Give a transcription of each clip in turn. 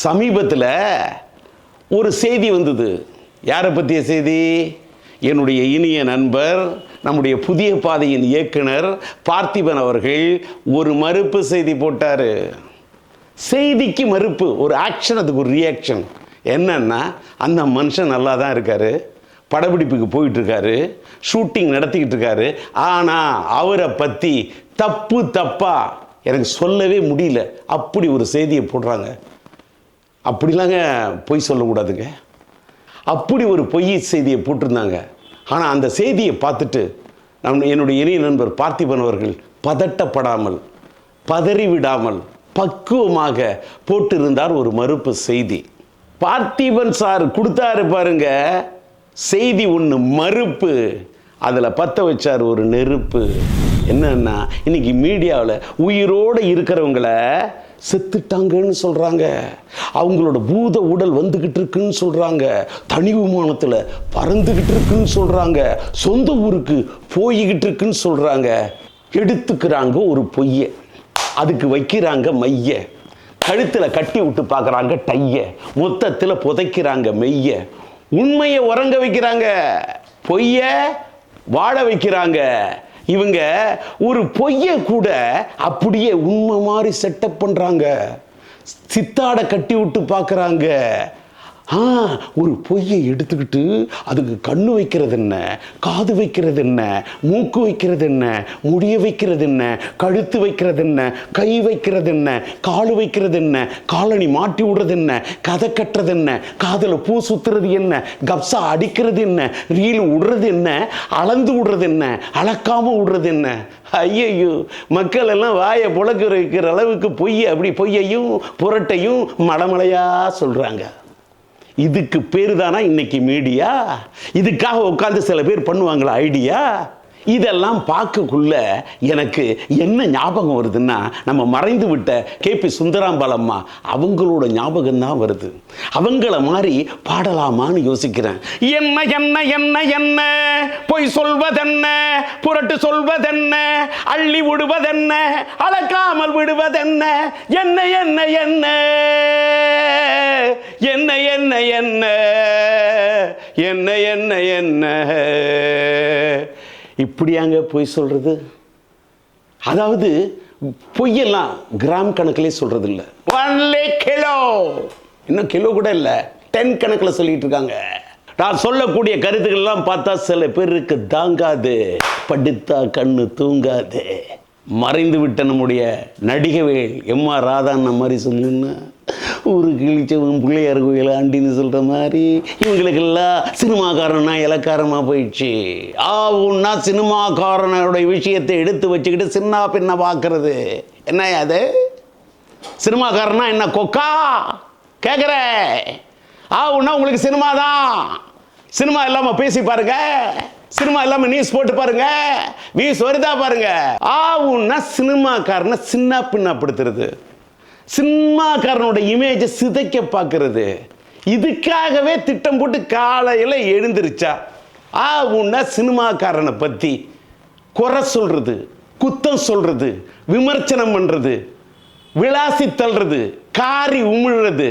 சமீபத்தில் ஒரு செய்தி வந்தது. யாரை பற்றிய செய்தி? என்னுடைய இனிய நண்பர், நம்முடைய புதிய பாதையின் இயக்குனர் பார்த்திபன் அவர்கள் ஒரு மறுப்பு செய்தி போட்டார். செய்திக்கு மறுப்பு, ஒரு ஆக்ஷன், அதுக்கு ஒரு ரியாக்ஷன். என்னன்னா, அந்த மனுஷன் நல்லா தான் இருக்காரு, படப்பிடிப்புக்கு போயிட்டு இருக்காரு, ஷூட்டிங் நடத்திக்கிட்டு இருக்காரு. ஆனால் அவரை பற்றி தப்பா எனக்கு சொல்லவே முடியல. அப்படி ஒரு செய்தியை போடுறாங்க. அப்படிலாங்க பொய் சொல்லக்கூடாதுங்க. அப்படி ஒரு பொய் செய்தியை போட்டிருந்தாங்க. ஆனால் அந்த செய்தியை பார்த்துட்டு என்னுடைய இணைய நண்பர் பார்த்திபன் அவர்கள் பதட்டப்படாமல், பதறிவிடாமல், பக்குவமாக போட்டிருந்தார் ஒரு மறுப்பு செய்தி. பார்த்திபன் சார் கொடுத்தாரு பாருங்க செய்தி ஒன்று, மறுப்பு. அதில் பற்ற வச்சார் ஒரு நெருப்பு. என்னன்னா, இன்னைக்கு மீடியாவில் உயிரோடு இருக்கிறவங்கள செத்துட்டாங்கன்னு சொல்கிறாங்க, அவங்களோட பூத உடல் வந்துக்கிட்டு இருக்குன்னு சொல்கிறாங்க, தனி விமானத்தில் பறந்துக்கிட்டு இருக்குன்னு சொல்கிறாங்க, சொந்த ஊருக்கு போய்கிட்டு இருக்குன்னு சொல்கிறாங்க. எடுத்துக்கிறாங்க ஒரு பொய்யை, அதுக்கு வைக்கிறாங்க மைய, கழுத்தில் கட்டி விட்டு பார்க்குறாங்க டைய, மொத்தத்தில் புதைக்கிறாங்க மெய்ய. உண்மையை உறங்க வைக்கிறாங்க, பொய்ய வாழ வைக்கிறாங்க. இவங்க ஒரு பொய்யை கூட அப்படியே உண்மை மாதிரி செட்டப் பண்ணுறாங்க, சித்தாடை கட்டி விட்டு பார்க்குறாங்க. ஒரு பொய்யை எடுத்துக்கிட்டு அதுக்கு கண்ணு வைக்கிறது என்ன, காது வைக்கிறது என்ன, மூக்கு வைக்கிறது என்ன, முடிய வைக்கிறது என்ன, கழுத்து வைக்கிறது என்ன, கை வைக்கிறது என்ன, காலு வைக்கிறது என்ன, காலணி மாட்டி விடுறது என்ன, கதை கட்டுறது என்ன, காதில் பூ சுத்துறது என்ன, கப்சா அடிக்கிறது என்ன, ரீல் விடுறது என்ன, அளந்து விடுறது என்ன, அளக்காம விடுறது என்ன. ஐயையோ, மக்கள் எல்லாம் வாயை புழக்க வைக்கிற அளவுக்கு அப்படி பொய்யையும் புரட்டையும் மலமலையா சொல்றாங்க. இதுக்கு பேரு தானா இன்னைக்கு மீடியா? இதுக்காக உட்காந்து சில பேர் பண்ணுவாங்களா ஐடியா? இதெல்லாம் பார்க்கக்குள்ள எனக்கு என்ன ஞாபகம் வருதுன்னா, நம்ம மறைந்து விட்ட KP சுந்தராம்பாளம்மா அவங்களோட ஞாபகம் தான் வருது. அவங்கள மாதிரி பாடலாமான்னு யோசிக்கிறேன். என்ன என்ன என்ன என்ன பொய் சொல்வதென்ன, புரட்டு சொல்வதென்ன, அள்ளி விடுவதென்ன, அளக்காமல் விடுவதென்ன, என்ன என்ன என்ன என்ன என்ன என்ன என்ன என்ன என்ன இப்படியாங்க பொய் சொல்றது? அதாவது பொய்யெல்லாம் கிராம் கணக்கிலே சொல்றது இல்லை, ஒன்லி கிலோ. இன்னும் கிலோ கூட இல்லை, 10 கணக்கில் சொல்லிட்டு இருக்காங்க. நான் சொல்லக்கூடிய கருத்துக்கள் எல்லாம் பார்த்தா சில பேருக்கு தாங்காது, படுத்தா கண்ணு தூங்காது. மறைந்து விட்ட நம்முடைய நடிகவேள் M.R. ராதா மாதிரி சொல்லுன்னு, ஒரு கிழிச்சவன் பிள்ளையார் கோயில் ஆண்டின்னு சொல்கிற மாதிரி இவங்களுக்கெல்லாம் சினிமாக்காரனா இலக்காரமாக போயிடுச்சு. ஒன்றா சினிமாக்காரனுடைய விஷயத்தை எடுத்து வச்சுக்கிட்டு சின்ன பின்ன பார்க்கறது என்ன? அது சினிமாக்காரனா என்ன கொக்கா கேட்குற? ஒன்றா உங்களுக்கு சினிமா தான். சினிமா இல்லாமல் பேசி பாருங்க, சினிமா இல்லாமல் நியூஸ் போட்டு பாருங்க, வியூஸ் வருதா பாருங்க. ஒன்றா சினிமாக்காரனை சின்ன பின்னப்படுத்துறது, சினிமாக்காரனோட இமேஜை சிதைக்க பார்க்கறது. இதுக்காகவே திட்டம் போட்டு காலையில் எழுந்திருச்சா உன்ன சினிமாக்காரனை பற்றி குறை சொல்றது, குத்தம் சொல்றது, விமர்சனம் பண்ணுறது, விளாசி தள்ளுறது, காரி உமிழ்றது,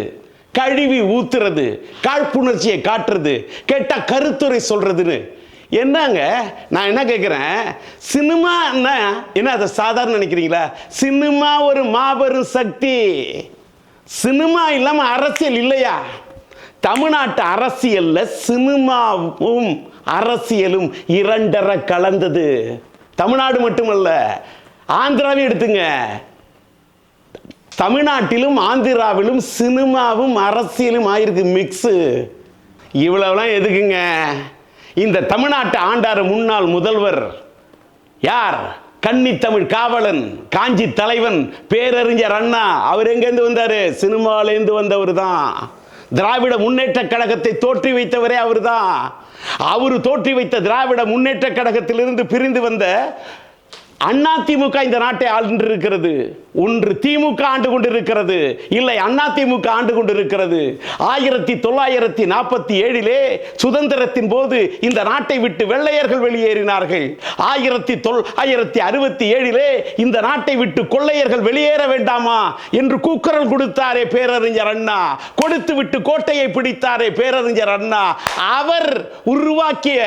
கழுவி ஊத்துறது, காழ்ப்புணர்ச்சியை காட்டுறது, கேட்டால் கருத்துரை சொல்றதுன்னு. என்னங்க நான் என்ன கேட்குறேன், சினிமா என்ன அதை சாதாரண நினைக்கிறீங்களா? சினிமா ஒரு மாபெரும் சக்தி. சினிமா இல்லாமல் அரசியல் இல்லையா? தமிழ்நாட்டு அரசியல்ல சினிமாவும் அரசியலும் இரண்டரை கலந்தது. தமிழ்நாடு மட்டுமல்ல, ஆந்திராவையும் எடுத்துங்க. தமிழ்நாட்டிலும் ஆந்திராவிலும் சினிமாவும் அரசியலும் ஆயிருக்கு மிக்ஸு. இவ்வளவுலாம் எதுக்குங்க? இந்த தமிழ்நாட்டு ஆண்டார முன்னாள் முதல்வர் யார்? கன்னி தமிழ் காவலன், காஞ்சி தலைவன், பேரறிஞர் அண்ணா. அவர் எங்கேருந்து வந்தாரு? சினிமாலேருந்து வந்தவர் தான். திராவிட முன்னேற்ற கழகத்தை தோற்றி வைத்தவரே அவர் தான். அவர் தோற்றி வைத்த திராவிட முன்னேற்ற கழகத்திலிருந்து பிரிந்து வந்த அதிமுக இந்த நாட்டை ஆண்டு இருக்கிறது. ஒன்று திமுக ஆண்டு கொண்டிருக்கிறது, இல்லை அதிமுக ஆண்டு கொண்டிருக்கிறது. 1947 சுதந்திரத்தின் போது இந்த நாட்டை விட்டு வெள்ளையர்கள் வெளியேறினார்கள். 1967 இந்த நாட்டை விட்டு கொள்ளையர்கள் வெளியேற வேண்டாமா என்று கூக்குரல் கொடுத்தாரே பேரறிஞர் அண்ணா. கொடுத்து விட்டு கோட்டையை பிடித்தாரே பேரறிஞர் அண்ணா. அவர் உருவாக்கிய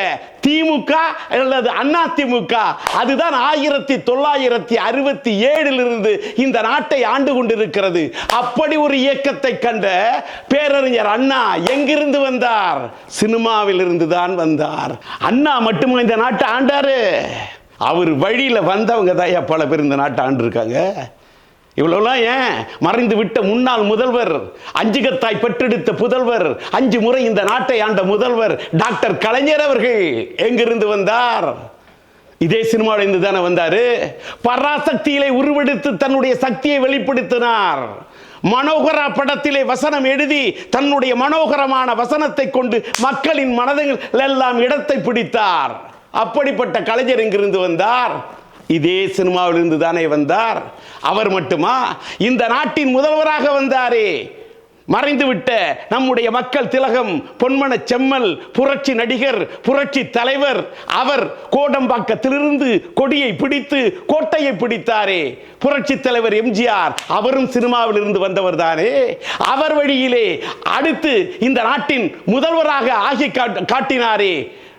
திமுக அல்லது அதிமுக அதுதான் 1967 இந்த நாட்டை ஆண்டு கொண்டிருக்கிறது. அப்படி ஒரு இயக்கத்தை கண்ட பேரறிஞர் அண்ணா எங்கிருந்து வந்தார்? சினிமாவில் இருந்து தான் வந்தார். அண்ணா மட்டுமா இந்த நாட்டை ஆண்டாரு? அவர் வழியில வந்தவங்க தான் பல பேர் இந்த நாட்டை ஆண்டு இருக்காங்க. இவ்வளவுலாம் ஏன்? மறைந்து விட்ட முன்னாள் முதல்வர், அஞ்சுகத்தாய் பெற்றெடுத்த புதல்வர், 5 முறை இந்த நாட்டை ஆண்ட முதல்வர் டாக்டர் கலைஞர் அவர்கள் எங்கிருந்து வந்தார்? இதே சினிமாவில் இருந்து தானே வந்தாரு. பராசக்தியிலே உருவெடுத்து தன்னுடைய சக்தியை வெளிப்படுத்தினார். மனோகரா படத்திலே வசனம் எழுதி தன்னுடைய மனோகரமான வசனத்தை கொண்டு மக்களின் மனதில் எல்லாம் இடத்தை பிடித்தார். அப்படிப்பட்ட கலைஞர் எங்கிருந்து வந்தார்? இதே சினிமாவில் இருந்து தானே வந்தார். அவர் மட்டுமா? இந்த நாட்டின் முதல்வராக வந்தாரே. மறைந்துவிட்ட நம்முடைய மக்கள் திலகம், பொன்மன செம்மல், புரட்சி நடிகர், புரட்சி தலைவர், அவர் கோடம்பாக்கத்திலிருந்து கொடியை பிடித்து கோட்டையை பிடித்தாரே. புரட்சி தலைவர் எம்ஜிஆர், அவரும் சினிமாவில் இருந்து வந்தவர் தானே. அவர் வழியிலே அடுத்து இந்த நாட்டின் முதல்வராக ஆகி காட்டினாரே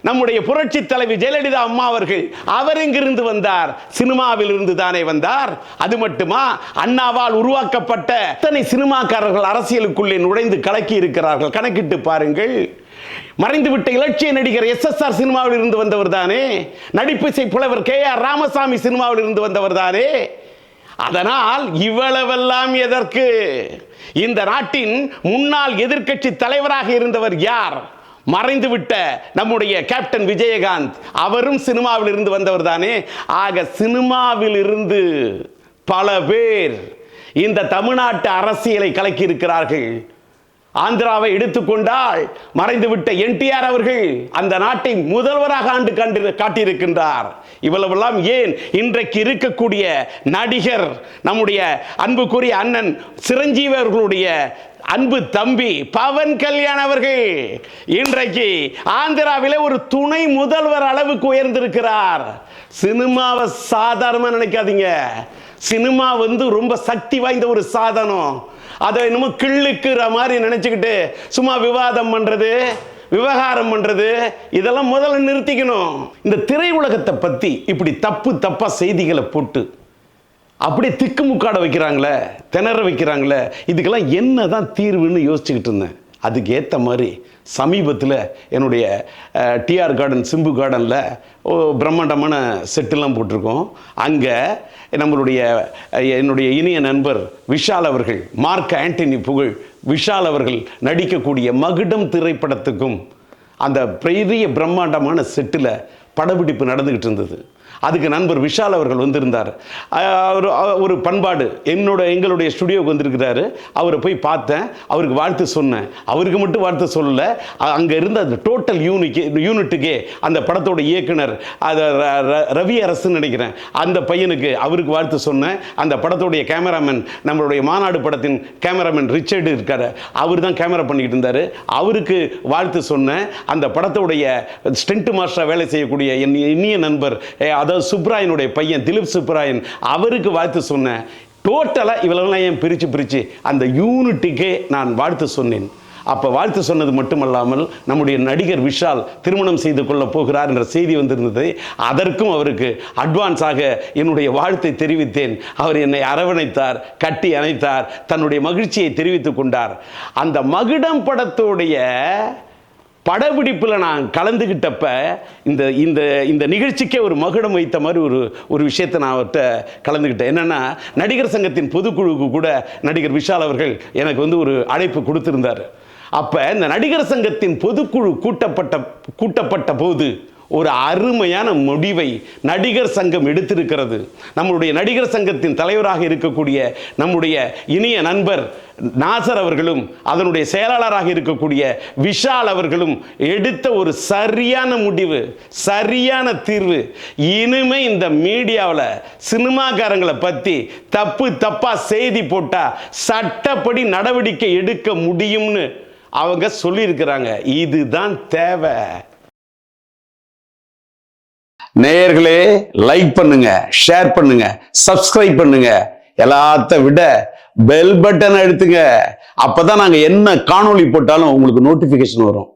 நம்முடைய புரட்சி தலைவி ஜெயலலிதா அம்மா அவர்கள். அவர் எங்கிருந்து வந்தார்? சினிமாவில் இருந்து தானே வந்தார். அது மட்டுமா? அண்ணாவால் உருவாக்கப்பட்ட எத்தனை சினிமாக்காரர்கள் அரசியலுக்குள்ளே நுழைந்து கலக்கி இருக்கிறார்கள், கணக்கிட்டு பாருங்கள். மறைந்துவிட்ட இலட்சிய நடிகர் SSR சினிமாவில் இருந்து வந்தவர் தானே. நடிப்பிசை புலவர் KR ராமசாமி சினிமாவில் இருந்து வந்தவர் தானே. அதனால் இவ்வளவெல்லாம் எதற்கு? இந்த நாட்டின் முன்னாள் எதிர்க்கட்சி தலைவராக இருந்தவர் யார்? மறைந்துவிட்ட நம்முடைய கேப்டன் விஜயகாந்த், அவரும் சினிமாவில் இருந்து வந்தவர் தானே. ஆக சினிமாவில் இருந்து பல பேர் இந்த தமிழ்நாட்டு அரசியலை கலக்கி இருக்கிறார்கள். ஆந்திராவை எடுத்துக்கொண்டால் மறைந்துவிட்ட NTR அவர்கள் அந்த நாட்டை முதல்வராக ஆண்டு காட்டியிருக்கின்றார். இவ்வளவெல்லாம் ஏன் இன்றைக்கு இருக்கக்கூடிய நடிகர் நம்முடைய அன்புக்குரிய அண்ணன் சிரஞ்சீவி அவர்களுடைய அன்பு தம்பி பவன் கல்யாண் அவர்கள் இன்றைக்கு ஆந்திராவிலே ஒரு துணை முதல்வர் அளவுக்கு உயர்ந்திருக்கிறார். சினிமாவை சாதாரணமா நினைக்காதீங்க. சினிமா ரொம்ப சக்தி வாய்ந்த ஒரு சாதனம். அதை என்னமோ கிள்ளுக்குற மாதிரி நினைச்சுக்கிட்டு சும்மா விவாதம் பண்றது, விவகாரம் பண்றது, இதெல்லாம் முதல்ல நிறுத்திக்கணும். இந்த திரையுலகத்தை பத்தி இப்படி தப்பா செய்திகளை போட்டு அப்படியே திக்குமுக்காட வைக்கிறாங்களே, திணற வைக்கிறாங்களே, இதுக்கெல்லாம் என்னதான் தீர்வுன்னு யோசிச்சுக்கிட்டு இருந்தேன். அதுக்கு ஏற்ற மாதிரி சமீபத்தில் என்னுடைய TR கார்டன், சிம்பு கார்டனில் பிரம்மாண்டமான செட்டெல்லாம் போட்டிருக்கோம். அங்கே என்னுடைய இனிய நண்பர் விஷால் அவர்கள், மார்க் ஆண்டனி புகழ் விஷால் அவர்கள் நடிக்கக்கூடிய மகுடம் திரைப்படத்துக்கும் அந்த பெரிய பிரம்மாண்டமான செட்டில் படப்பிடிப்பு நடந்துக்கிட்டு இருந்தது. அதுக்கு நண்பர் விஷால் அவர்கள் வந்திருந்தார். ஒரு பண்பாடு எங்களுடைய ஸ்டுடியோவுக்கு வந்திருக்கிறாரு. அவரை போய் பார்த்தேன், அவருக்கு வாழ்த்து சொன்னேன். அவருக்கு மட்டும் வாழ்த்து சொல்லலை, அங்கே இருந்த அந்த டோட்டல் யூனிட்டுக்கே அந்த படத்தோட இயக்குனர் ரவி அரசுன்னு நினைக்கிறேன், அந்த பையனுக்கு அவருக்கு வாழ்த்து சொன்னேன். அந்த படத்தோடைய கேமராமேன், நம்மளுடைய மாநாடு படத்தின் கேமராமேன் ரிச்சர்டு இருக்காரு, அவர் தான் கேமரா பண்ணிக்கிட்டு இருந்தார், அவருக்கு வாழ்த்து சொன்னேன். அந்த படத்தோடைய ஸ்டென்ட் மாஸ்டராக வேலை செய்யக்கூடிய என் இனிய நண்பர், அதாவது சுப்ராயனுடைய பையன் திலீப் சுப்ராயன், அவருக்கு வாழ்த்து சொன்னேன். டோட்டலாக இவ்வளவுலாம் ஏன் பிரித்து அந்த யூனிட்டுக்கே நான் வாழ்த்து சொன்னேன். அப்போ வாழ்த்து சொன்னது மட்டுமல்லாமல் நம்முடைய நடிகர் விஷால் திருமணம் செய்து கொள்ள போகிறார் என்ற செய்தி வந்திருந்தது. அதற்கும் அவருக்கு அட்வான்ஸாக என்னுடைய வாழ்த்தை தெரிவித்தேன். அவர் என்னை அரவணைத்தார், கட்டி அணைத்தார், தன்னுடைய மகிழ்ச்சியை தெரிவித்துக் கொண்டார். அந்த மகுடம் படத்தோடைய படப்பிடிப்பில் நான் கலந்துக்கிட்டப்ப இந்த நிகழ்ச்சிக்கே ஒரு மகுடம் வைத்த மாதிரி ஒரு விஷயத்தை நான் அவர்கிட்ட கலந்துக்கிட்டேன். என்னென்னா, நடிகர் சங்கத்தின் பொதுக்குழுவுக்கு கூட நடிகர் விஷால் அவர்கள் எனக்கு ஒரு அழைப்பு கொடுத்திருந்தார். அப்போ இந்த நடிகர் சங்கத்தின் பொதுக்குழு கூட்டப்பட்ட போது ஒரு அருமையான முடிவை நடிகர் சங்கம் எடுத்திருக்கிறது. நம்முடைய நடிகர் சங்கத்தின் தலைவராக இருக்கக்கூடிய நம்முடைய இனிய நண்பர் நாசர் அவர்களும் அதனுடைய செயலாளராக இருக்கக்கூடிய விஷால் அவர்களும் எடுத்த ஒரு சரியான முடிவு, சரியான தீர்வு. இனிமே இந்த மீடியாவில் சினிமாக்காரங்களை பற்றி தப்பா செய்தி போட்டா சட்டப்படி நடவடிக்கை எடுக்க முடியும்னு அவங்க சொல்லியிருக்கிறாங்க. இதுதான் தேவை. நேயர்களே, லைக் பண்ணுங்க, ஷேர் பண்ணுங்க, சப்ஸ்கிரைப் பண்ணுங்க. எல்லாத்த விட பெல் பட்டன் அழுத்துங்க. அப்பதான் நாங்க என்ன காணொளி போட்டாலும் உங்களுக்கு நோட்டிபிகேஷன் வரும்.